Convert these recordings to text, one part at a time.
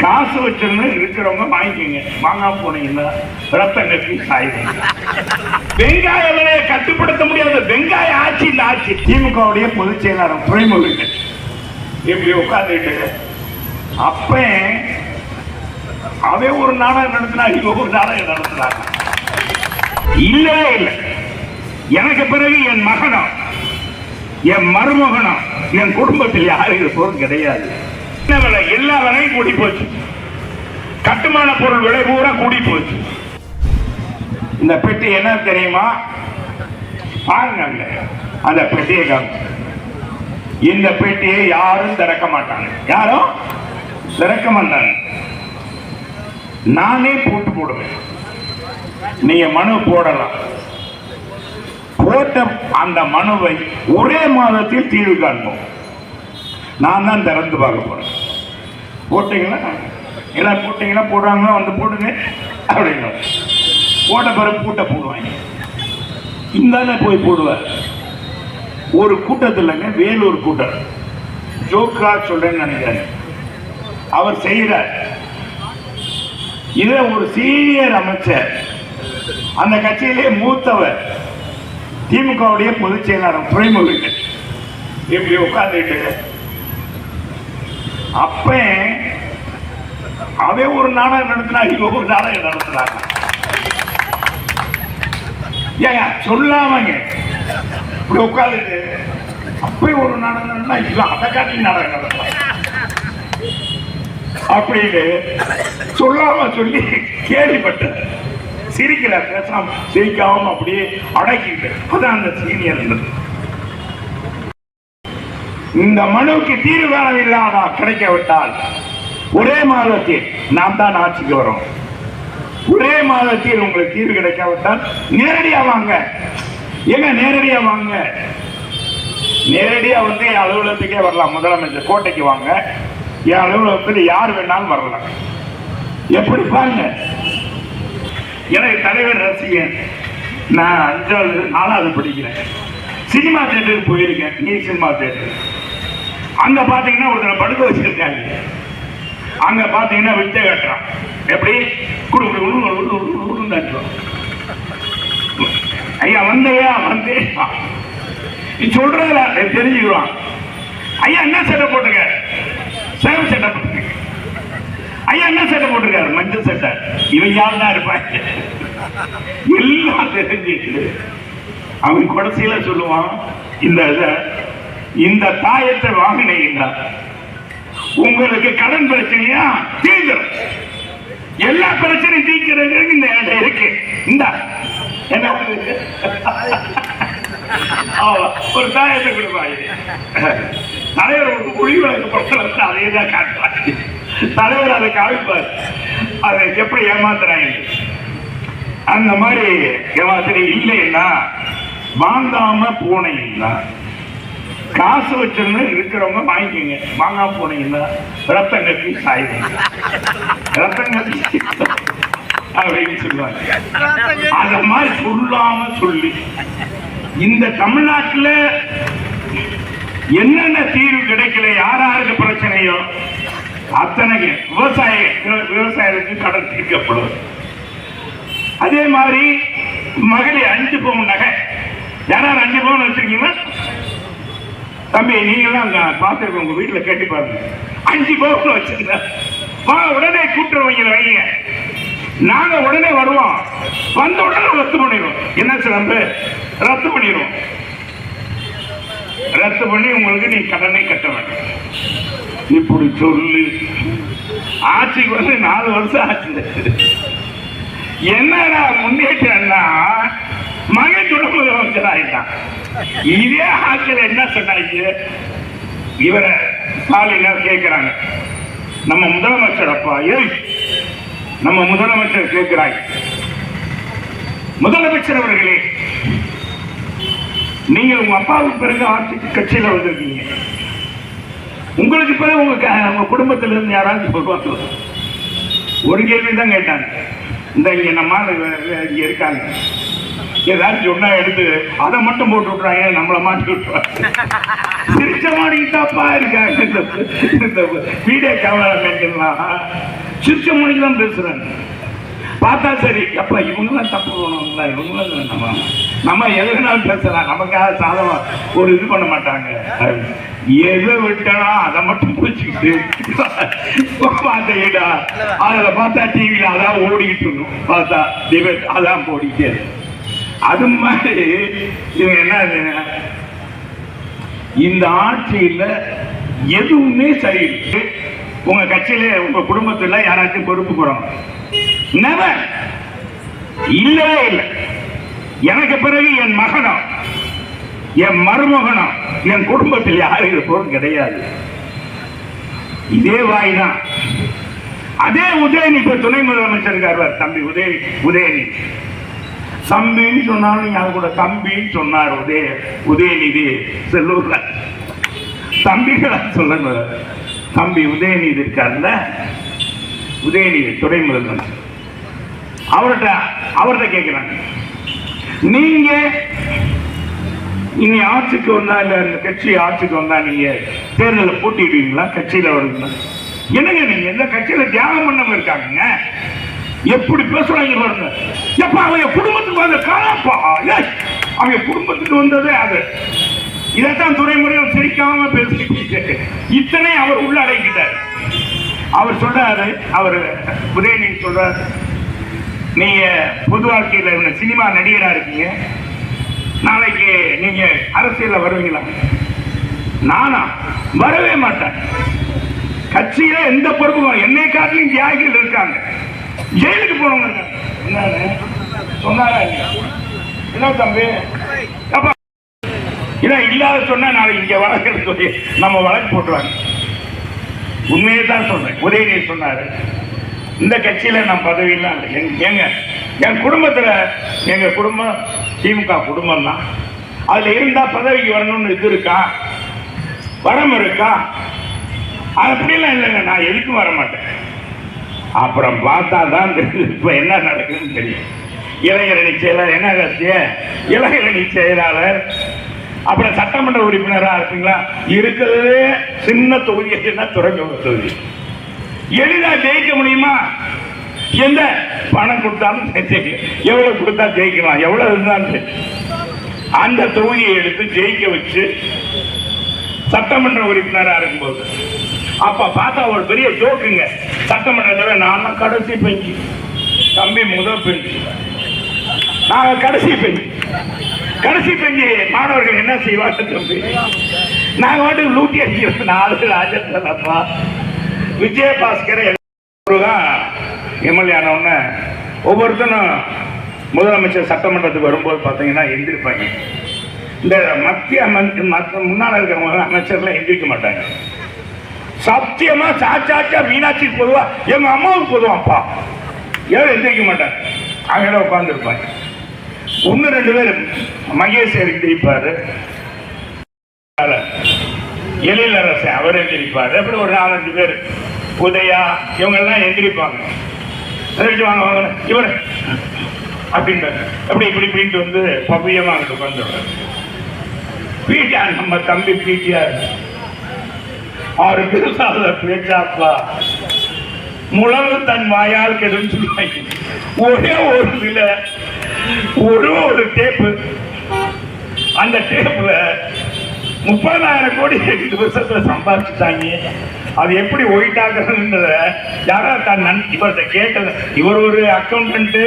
காசு வச்சிருந்து இருக்கிறவங்க வாங்கிக்கோங்க, வாங்க போனீங்கன்னா ரத்தம் கட்டி சாயுங்க. வெங்காய விலையை கட்டுப்படுத்த முடியாத வெங்காய ஆட்சி இந்த ஆட்சி. திமுகவுடைய பொதுச் செயலாளர் துறைமுருகன் இப்படி உட்கார்ந்துட்டு அப்ப அவன் ஒரு நாடகம் நடத்தினா இவ ஒரு நாடகம் நடத்தினாங்க. இல்லவே இல்லை. எனக்கு பிறகு என் மகனும் என் மருமகனும் என் குடும்பத்தில் யாரும் இது பொருள் கிடையாது. எல்லா விலையும் கூடி போச்சு. கட்டுமான பொருள் விலை பூரா கூடி போச்சு. இந்த பெட்டி என்ன தெரியுமா? பாருங்க அந்த பெட்டியை காமி. இந்த பெட்டியை யாரும் திறக்க மாட்டாங்க, யாரும் திறக்க மாட்டாங்க. நானே போட்டு போடுவேன். நீங்க மனு போடலாம். போட்ட அந்த மனுவை ஒரே மாதத்தில் தீர்வு காண்போம். நான் தான் திறந்து பார்க்க போறேன். போட்டீங்களா? எல்லாம் போட்டீங்கன்னா போடுறாங்களா வந்து போடுங்க அப்படிங்க. போட்ட பிறகு கூட்ட போடுவாங்க. இந்த போய் போடுவார். ஒரு கூட்டத்தில் வேலூர் கூட்டம் ஜோக்கா சொல்றேன்னு நினைக்கிறேன். அவர் செய்கிறார். இதை ஒரு சீனியர் அமைச்சர், அந்த கட்சியிலே மூத்தவர், திமுகவுடைய பொதுச் செயலாளர் துறைமுருகன் இப்படி உட்கார்ந்துட்டு அப்ப அவன் ஒரு நாடகம் நடத்தினா இவ ஒரு நாடகம் நடத்துறாங்க. ஏங்க சொல்லாமங்க இப்படி உட்கார்ந்துட்டு அப்ப ஒரு நாடகம் இவன் அதை காட்டி நாடகம் நடத்துறாங்க அப்படின்னு சொல்லாம சொல்லி கேள்விப்பட்ட சிரிக்கல, பேசாம சிரிக்காம அப்படியே அடக்கிட்டு அதான் அந்த சீனியர். இந்த மனுவுக்கு தீர்வு காணவில்லாத கிடைக்கவிட்டால் ஒரே மாதத்தில் நாம் தான் ஆட்சிக்கு வரும். ஒரே மாதத்தில் உங்களுக்கு தீர்வு கிடைக்காவிட்டால் நேரடியா வாங்க. ஏங்க நேரடியா வாங்க. நேரடியா வந்து என் அலுவலகத்துக்கே வரலாம். முதலமைச்சர் கோட்டைக்கு வாங்க, என் அலுவலகத்தில் யார் வேணாலும் வரலாம். எப்படி பாருங்க. எனக்கு தலைவர் ரசிகன். நான் 5வது 4வது படிக்கிறேன். சினிமா தியேட்டருக்கு போயிருக்கேன். நீ சினிமா தியேட்டர் அங்க பாத்தீங்கன்னா ஒருத்தனை படுக்க வச்சிருக்காங்க. அங்க பாத்தீங்கன்னா வித்தை கட்டுறான். எப்படி ஐயா வந்தையா வந்தே சொல்றத தெரிஞ்சுக்குவான். ஐயா என்ன சட்டை போட்டுக்க? சேவ் சட்டை போட்டுக்க. ஐயா என்ன சட்டை போட்டிருக்காரு? மஞ்சள் சட்டை. இவன் யார் தான் இருப்பாங்க எல்லாம் தெரிஞ்சுட்டு அவன் கடைசியில சொல்லுவான், இந்த தாயத்தை வாங்கினீங்கன்னா உங்களுக்கு கடன் பிரச்சனையா தீர்ந்துடும். எல்லா பிரச்சனையும் தீர்க்கிறது இந்த இடம் இருக்கு. இந்த என்ன ஒரு தாயத்தை கொடுப்பாங்க. தலைவர் ஒரு குழி விளக்கு பொறுத்த அதே தான் காட்டுவாங்க. தலைவர் அதை காமிப்பார். அதை எப்படி ஏமாத்துறாங்க. அந்த மாதிரி ஏமாத்திர இல்லைன்னா வாங்காம போனீங்கன்னா காசு வச்சிருந்து இருக்கிறவங்க வாங்கிக்கோங்க, வாங்க போனீங்கன்னா ரத்தம் கட்டி சாயுங்க. ரத்தம் கட்டி அப்படின்னு சொல்லுவாங்க. அந்த மாதிரி சொல்லாம சொல்லி இந்த தமிழ்நாட்டில் என்னென்ன தீர்வு கிடைக்கல, யாராருக்கு பிரச்சனையோ அத்தனைக்கு விவசாயிகளுக்கு கடன் தீர்க்கப்படும். அதே மாதிரி மகளிர் 5 பவுன் நகை, யாராவது 5 பவுன் வச்சிருக்கீங்களா? தம்பி நீங்களாம் பார்த்துருக்க உங்க வீட்டுல கேட்டு பாருங்க. 5 பவுன் வச்சிருந்தா உடனே கூட்டுறவங்க வைங்க. நாங்க உடனே வருவோம். வந்த உடனே ரத்து பண்ணிடுவோம். என்ன சிலம்பு ரத்து பண்ணிடுவோம். ரத்து பண்ணி உங்களுக்கு நீ கடனை கட்ட வேண்டும். இப்படி சொல்லி ஆட்சிக்கு வந்து 4 வருஷம் ஆச்சு. என்னடா முன்னேற்றம்னா மகன் துணை முதலமைச்சர் ஆயிட்டான். இதே ஆட்சியில் என்ன சொன்னாங்க? இவரை ஸ்டாலின் கேட்கிறாங்க, நம்ம முதலமைச்சர் அப்பா நம்ம முதலமைச்சர் கேட்கிறாங்க, முதலமைச்சர் அவர்களே நீங்கள் உங்க அப்பாவுக்கு பிறகு ஆட்சி கட்சியில் வந்திருக்கீங்க, உங்களுக்கு பிறகு உங்க குடும்பத்தில் இருந்து யாராவது சொல்லுவாங்க? ஒரு கேள்வி தான் கேட்டாங்க. இந்த இங்க நம்ம இங்க இருக்காங்க, ஏதாச்சும் சொன்னா எடுத்து அதை மட்டும் போட்டு விட்டுறாங்க, நம்மளை மாட்டி விட்டுருவாங்க. சிரிச்ச மாடிக்கிட்டாப்பா இருக்காங்க இந்த வீடியோ கேமராமேன்லாம் சிரிச்ச மணிக்கு தான் பேசுறாங்க. பார்த்தா சரி அப்ப இவங்கெல்லாம் தப்பு பண்ணுவாங்களா, இவங்களாம் நம்ம எதுனாலும் பேசலாம், நமக்காக சாதமா ஒரு இது பண்ண மாட்டாங்க. எதை விட்டனா அதை மட்டும் பிடிச்சிக்கிட்டு பார்த்தா அதுல பார்த்தா டிவியில அதான் ஓடிக்கிட்டு இருக்கும், பார்த்தா டிபேட் அதான் ஓடிக்கிட்டே இருக்கும். அது மாதிரி இவங்க என்ன, இந்த ஆட்சியில எதுவுமே சரியில்லை. உங்க கட்சியில உங்க குடும்பத்துல யாராச்சும் பொறுப்பு போறோம்? நெவர், இல்லவே இல்லை. எனக்கு பிறகு என் மகனோ என் மருமகனோ என் குடும்பத்தில் யாரும் இருப்போம் கிடையாது. இதே வாய் தான். அதே உதயநிதி இப்ப துணை முதலமைச்சர் இருக்கார் தம்பி உதயநிதி. தம்பின்னு சொன்னாலும் யாரு கூட தம்பின்னு சொன்னார் உதயநிதி செல்லூர்ல. தம்பிகளா சொல்லணும். தம்பி உதயநிதி இருக்கார்ல, உதயநிதி துணை முதலமைச்சர், அவர்கிட்ட கேட்கிறாங்க, நீங்க இனி ஆட்சிக்கு வந்தா இல்ல இந்த கட்சி ஆட்சிக்கு வந்தா நீங்க தேர்தலில் போட்டிடுவீங்களா, கட்சியில வருவீங்களா? என்னங்க நீங்க எந்த கட்சியில தியாகம் பண்ணவங்க இருக்காங்க, எப்படி பேசுறாங்க பாருங்க. எப்ப அவங்க குடும்பத்துக்கு வந்த காலப்பா, அவங்க குடும்பத்துக்கு வந்ததே அது. இதைத்தான் துறைமுறையில் சிரிக்காம பேசிட்டு இத்தனை அவர் உள்ள அடங்கிட்டார். அவர் சொல்றாரு, அவர் உதயநிதி சொல்றாரு, நீங்க பொது வாழ்க்கையில சினிமா நடிகரா இருக்கீங்க, நாளைக்கு நீங்க அரசியல்ல வருவீங்களா? நானா வரவே மாட்டேன். கட்சியில எந்த பொறுப்பும் என்னை காட்டிலும் தியாகிகள் இருக்காங்க, ஜெயிலுக்கு போனவங்க இருக்காங்க. சொன்னாரா என்ன தம்பி? இதான் இல்லாத சொன்னா நாளைக்கு இங்க வழக்கு சொல்லி நம்ம வழக்கு போட்டுருவாங்க. உண்மையை தான் சொல்றேன். உதயநிதி சொன்னாரு, இந்த கட்சியில நான் பதவியெல்லாம் இல்லை. என் குடும்பத்துல எங்க குடும்பம் திமுக குடும்பம் தான். அதுல இருந்தா பதவிக்கு வரணும்னு இது இருக்கா, வரம் இருக்கா? அப்படிலாம் இல்லைங்க, நான் எதுக்கும் வர மாட்டேன். அப்புறம் பார்த்தா தான் இப்ப என்ன நடக்குதுன்னு தெரியும். இளைஞரணி செயலாளர், என்ன கட்சிய இளைஞரணி செயலாளர், அப்புறம் சட்டமன்ற உறுப்பினராக இருப்பீங்களா? இருக்கிறதே சின்ன தொகுதியா துறைமுக தொகுதி. எளிதா ஜெயிக்க முடியுமா? எந்த பணம் கொடுத்தாலும் எவ்வளவு கொடுத்தா ஜெயிக்கலாம், எவ்வளவு இருந்தாலும் அந்த தொகுதியை எடுத்து ஜெயிக்க வச்சு சட்டமன்ற உறுப்பினராக இருக்கும்போது அப்ப பார்த்தா ஒரு பெரிய ஜோக்குங்க. சட்டமன்றத்தில் நான் கடைசி பெஞ்சு, தம்பி முதல் பெஞ்சு, நாங்க கடைசி பெஞ்சு மாணவர்கள் என்ன செய்வாங்க தம்பி? நாங்க வந்து லூட்டி அடிக்கிறோம். 4 ராஜேந்திரப்பா விஜயபாஸ்கர் எம்எல்ஏ ஆனவுடன ஒவ்வொருத்தனும் முதலமைச்சர் சட்டமன்றத்துக்கு வரும்போது பார்த்தீங்கன்னா எந்திரிப்பாங்க. இந்த மத்திய முன்னாள் இருக்கிறவங்க அமைச்சர்லாம் எந்திரிக்க மாட்டாங்க. சத்தியமா சாச்சாச்சா மீனாட்சி பொதுவா எங்க அம்மாவுக்கு பொதுவாப்பா யாரும் எந்திரிக்க மாட்டாங்க. அங்கே உட்காந்துருப்பாங்க. 1-2 பேர் மகேஷ் எந்திரிப்பாரு, எழிலரசன் அவர் எந்திரிப்பாரு, அப்படி ஒரு 4-5 பேர் உதயா இவங்க எல்லாம் எந்திரிப்பாங்க. வாங்க வாங்க இவர் அப்படின்னு அப்படி இப்படி இப்படின்ட்டு வந்து பவ்யமா அங்கிட்டு உட்காந்துருவாங்க. பிடிஆர் நம்ம தம்பி பிடிஆர் 6 பேர் பேச்சாப்பா முழவு தன் வாயால் கெடும் சொல்லுவாங்க. ஒரே ஒரு டேப்பு, அந்த டேப்ல 30,000 கோடி 2 வருஷத்துல சம்பாதிச்சுட்டாங்க. அது எப்படி ஒயிட்டாக்குறதுன்றத யாரா தான் இவர்கிட்ட கேட்டது. இவர் ஒரு அக்கௌண்டன்ட்,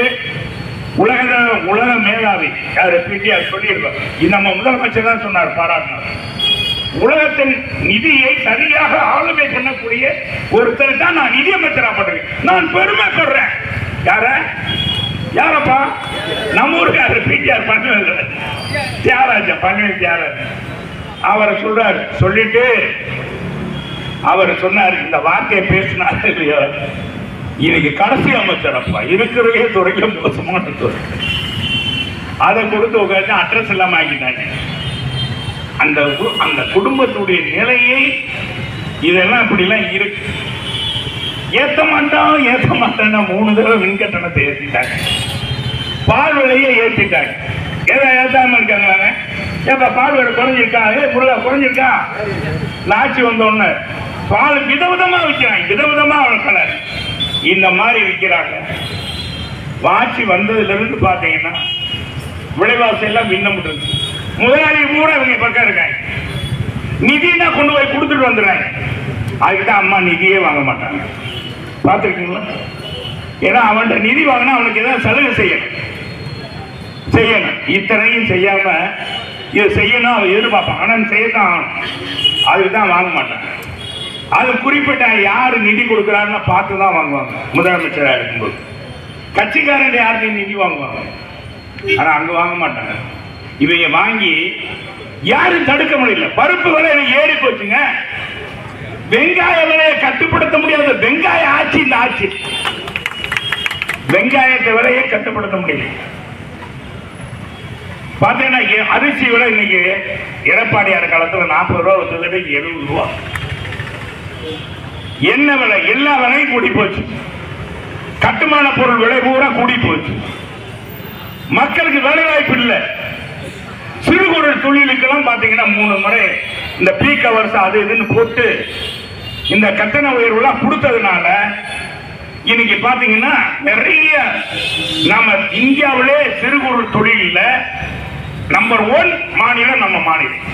உலக மேதாவி. யாரு பிடிஆர் சொல்லியிருப்பார். இது நம்ம முதலமைச்சர் தான் சொன்னார், பாராட்டினார். உலகத்தின் நிதியை சரியாக ஆளுமை பண்ணக்கூடிய ஒருத்தர் தான் நான் நிதியமைச்சரா பண்றேன். நான் பெருமைப்படுறேன். யாரப்பா? நம்ம ஊருக்காரு பிடிஆர் பன்வேல் தியாகராஜன், பன்வேல் தியாகராஜன். அவரை சொல்றாரு. சொல்லிட்டு அவர் சொன்னார், இந்த வார்த்தையை பேசினார் இல்லையா, இன்னைக்கு கடைசி அமைச்சரப்பா இருக்கிறதே துறையில மோசமான துறை. அதை கொடுத்து உட்காந்து அட்ரஸ் இல்லாம ஆக்கிட்டாங்க. அந்த குடும்பத்துடைய நிலையை இதெல்லாம் இப்படிலாம் இருக்கு. ஏத்த மாட்டான் 3 தடவை மின்கட்டணத்தை ஏற்றிட்டாங்க, பால் விலையை ஏற்றிட்டாங்க. ஏதோ ஏத்தாம இருக்காங்களாங்க. ஏப்பா பால் விலை குறைஞ்சிருக்கா, முருகா குறைஞ்சிருக்கா. ஆட்சி வந்தோன்னு பால் விதவிதமா விற்கிறாங்க, விதவிதமா கலர் இந்த மாதிரி விற்கிறாங்க. ஆட்சி வந்ததுல இருந்து பாத்தீங்கன்னா விலைவாசி எல்லாம் விண்ணப்பட்டு முதலாளி பூரா இவங்க பக்கம் இருக்காங்க. நிதினா கொண்டு போய் கொடுத்துட்டு வந்துடுறாங்க. அதுக்குதான் அம்மா நிதியே வாங்க மாட்டாங்க. பார்த்துருக்கீங்களா? ஏன்னா அவன்கிட்ட நிதி வாங்கினா அவனுக்கு ஏதாவது சலுகை செய்யணும். இத்தனையும் செய்யாம இதை செய்யணும் அவன் எதிர்பார்ப்பான். ஆனால் செய்யத்தான் ஆகணும். அதுக்கு தான் வாங்க மாட்டாங்க. அது குறிப்பிட்ட யாரு நிதி கொடுக்குறாருன்னு பார்த்து தான் வாங்குவாங்க. முதலமைச்சராக இருக்கும்போது கட்சிக்காரன் யாருக்கு நிதி வாங்குவாங்க, ஆனா அங்க வாங்க மாட்டாங்க. இவங்க வாங்கி யாரும் தடுக்க முடியல. பருப்பு விலை ஏறி போச்சுங்க. வெங்காய விலையை கட்டுப்படுத்த முடியாத வெங்காய ஆட்சி இந்த ஆட்சி. வெங்காயத்தை விலையை கட்டுப்படுத்த முடியல. பாத்தீங்கன்னா அரிசி விலை இன்னைக்கு எடப்பாடியார் காலத்துல 40 ரூபா வந்தது 70 ரூபா. என்ன விலை? எல்லா விலையும் கூடி போச்சு. கட்டுமான பொருள் விலை பூரா கூடி போச்சு. மக்களுக்கு வேலை வாய்ப்பு இல்லை. சிறு குறு தொழிலுக்கெல்லாம் பாத்தீங்கன்னா 3 முறை இந்த பீக் ஹவர்ஸ் அது இதுன்னு போட்டு இந்த கட்டண உயர்வுலாம் கொடுத்ததுனால இன்னைக்கு பாத்தீங்கன்னா நிறைய நம்ம இந்தியாவிலே சிறு குறு தொழில நம்பர் 1 மாநிலம் நம்ம மாநிலம்.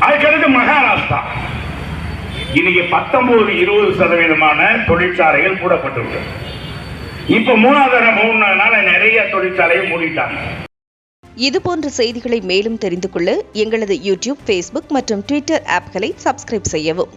அதுக்கடுத்து மகாராஷ்டிரா. இன்னைக்கு 19-20% தொழிற்சாலைகள் மூடப்பட்டு இப்ப 3 நாள் நிறைய தொழிற்சாலையை மூடிட்டாங்க. இதுபோன்ற செய்திகளை மேலும் தெரிந்து கொள்ள எங்களது யூடியூப், Facebook மற்றும் Twitter ஆப்களை சப்ஸ்கிரைப் செய்யவும்.